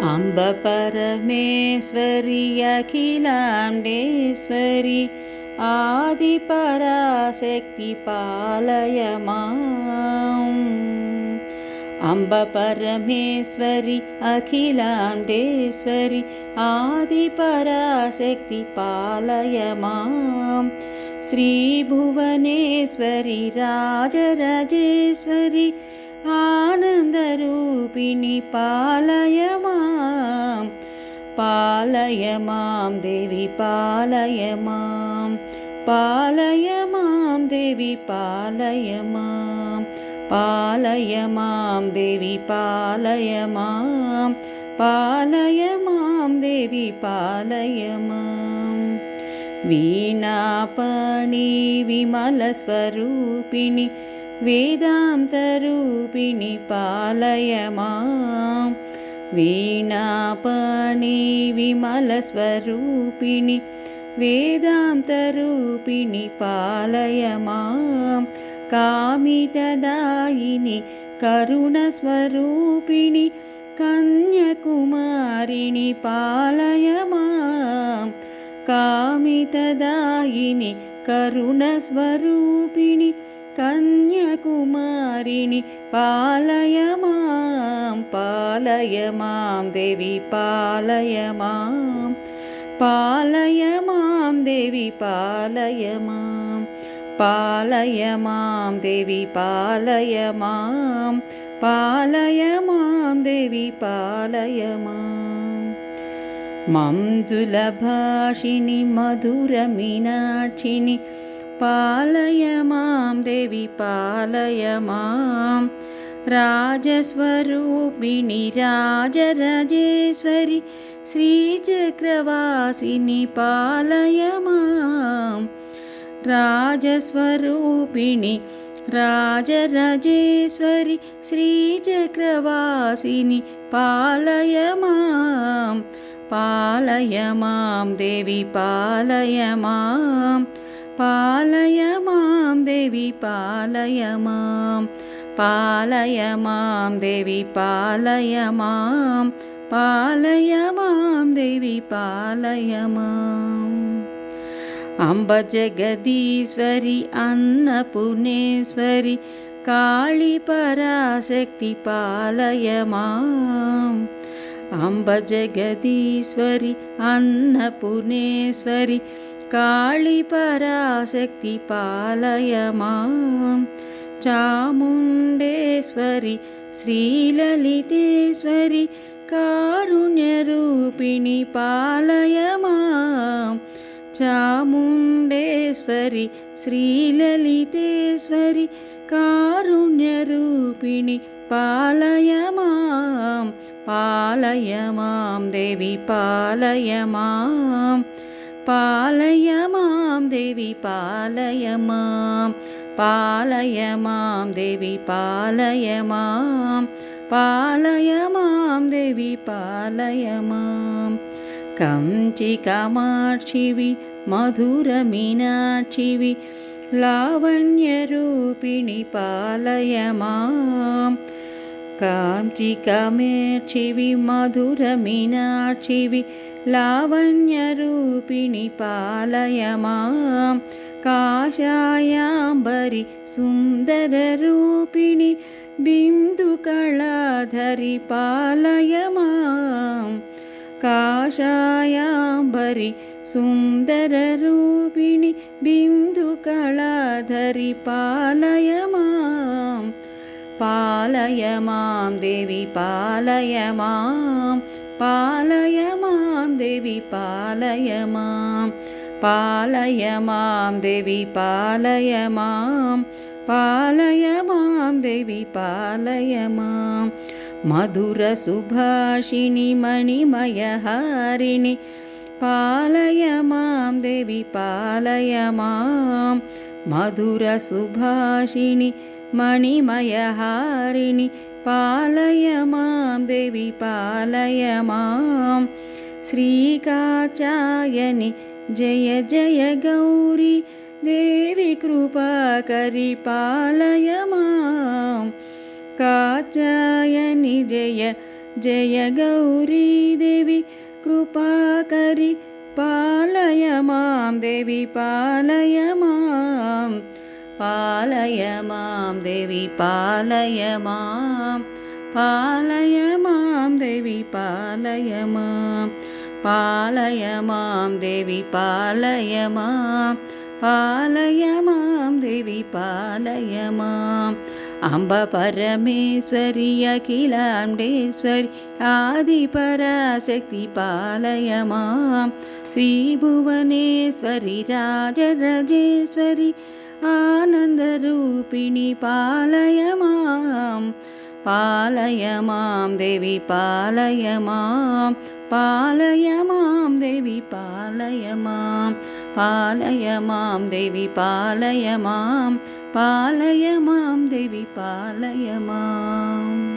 अम्ब परमेश्वरि अखिलाण्डेश्वरि आदिपराशक्ति पालय माम्। अम्ब परमेश्वरि अखिलाण्डेश्वरि आदिपराशक्ति पालय माम्। श्रीभुवनेश्वरि राजराजेश्वरि आनन्दरूपिणि पालय मां। पालय मां देवी पालय मां। पालय मां देवी पालय मां। पालय मां देवी पालय मां। पालय मां देवी पालय मां। वीणापाणि विमलस्वरूपिणि वेदान्तरूपिणि पालय मां। वीणापाणि विमलस्वरूपिणि वेदान्तरूपिणि पालय मां। कामितदायिनि करुणस्वरूपिणि कन्याकुमारिणि पालय मां। कामितदायिनि करुणस्वरूपिणि कन्याकुमारिणि पालय मां। पालय मां देवी पालय मां। पालय मां देवी पालय मां। पालय मां देवी पालय मां। पालय मां देवी पालय मां। मंजुलभाषिणि मधुरमीनाक्षिणि पालय मां देवी पालय मां। राजस्वरूपिणि राजराजेश्वरि श्रीचक्रवासिनि पालय मां। राजस्वरूपिणि राजराजेश्वरि श्रीचक्रवासिनि पालय मां। पालय मां देवी पालय मां। पालय मां देवी पालय मां। पालय मां देवी पालय मां। पालय मां देवी पालय माम्। अम्ब जगदीश्वरि अन्नपूर्णेश्वरि काळी पराशक्ति पालय माम्। अम्ब जगदीश्वरि अन्नपूर्णेश्वरि काळी पराशक्ति पालय मां। चामुण्डेश्वरि श्रीललितेश्वरि कारुण्यरूपिणि पालय मां। चामुण्डेश्वरि श्रीललितेश्वरि कारुण्यरूपिणि पालय मां। पालय मां देवी पालय मां। पालय मां देवी पालय मां। पालय मां देवी पालय मां। पालय मां देवी पालय मां। कंचिकामाक्षिवि मधुरमीनाक्षिवि लावण्यरूपिणि पालय मां। काञ्चिकामेक्षिवि मधुरमीनाक्षिवि लावण्यरूपिणि पालय मां। काषायाम्बरि सुन्दररूपिणि बिन्दुकलाधरि पालय मां। काषायाम्बरि सुन्दररूपिणि बिन्दुकलाधरि पालय मां। पालय मां देवी पालय मां। पालय मां देवी पालय मां। पालय मां देवी पालय मां। पालय मां देवी पालय मां। मधुरसुभाषिणि मणिमयहारिणि पालय मां देवी पालय मां। मधुरसुभाषिणि मणिमयहारिणि पालय मां देवी पालय मां। श्रीकात्यायनि जय जय गौरी देवी कृपाकरि पालय मां। कात्यायनि जय जय गौरी देवी कृपाकरि पालय मां देवी पालय मां पालय मां देवी पालय मां पालय मां देवी पालय मां पालय मां देवी पालय मां पालय मां देवी पालय मां अम्ब परमेश्वरि अखिलाण्डेश्वरि आदिपराशक्ति पालय मां श्रीभुवनेश्वरि राजराजेश्वरि आनन्दरूपिणि पालय मां पालय मां देवी पालय मां पालय मां देवी पालय मां पालय मां देवी पालय मां पालय मां देवी पालय माम्।